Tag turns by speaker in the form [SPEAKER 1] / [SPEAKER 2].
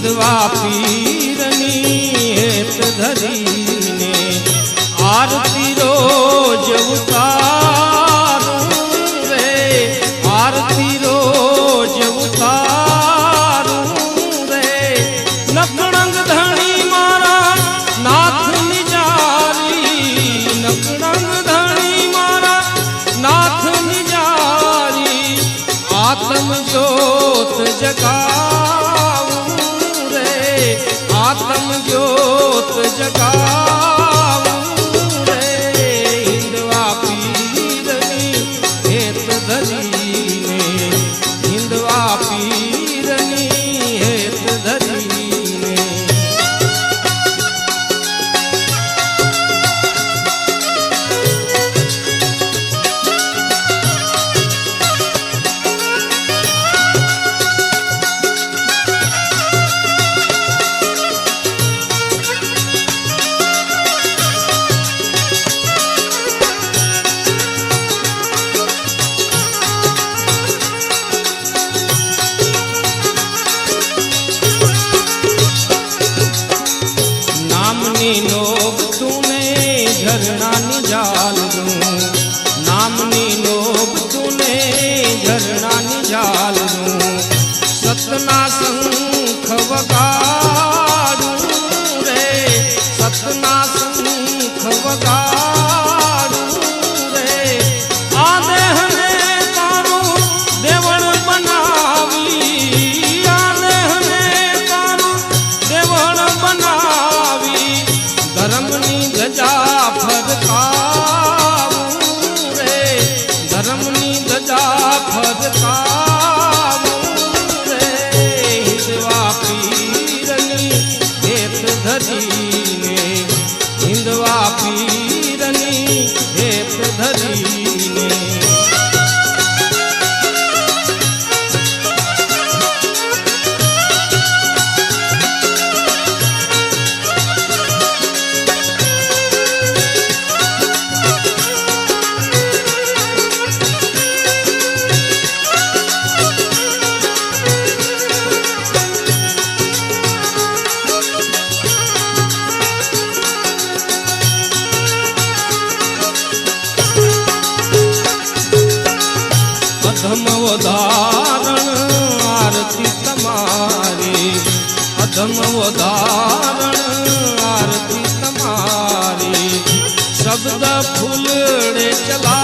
[SPEAKER 1] पीरनी हेत धरीने आरती रोज उतारूं रे, आरती रोज उतारूं रे। नकड़ंग धणी मारा नाथ निजारी, नकड़ंग धणी मारा नाथ निजारी। आत्म ज्योत जगाऊं रे, आत्म ज्योत जगाऊं रे। हिंदवा पीरनी हेत धरीने, हिंदवा पीरनी हेत धरीने। नामनी नोब तूने झरना निजाल दूं, नामनी नोब तूने झरना निजाल दूं। सतना शंख वगाड़ूं रे, सतना शंख वगाड़ूं रे। आदेह ने तारू देवण बनावी, आदेह ने तारू देवण बनावी। धर्मनी ध्वजा फरकाऊं रे, धर्मनी ध्वजा फरकाऊं रे। हिंदवा पीरनी हेत धरीने, हिंदवा पीरनी हेत धरीने। अधम उदाहरण आरती तमारी, अधम उदाहरण आरती तमारी। शब्द फूलड़े चला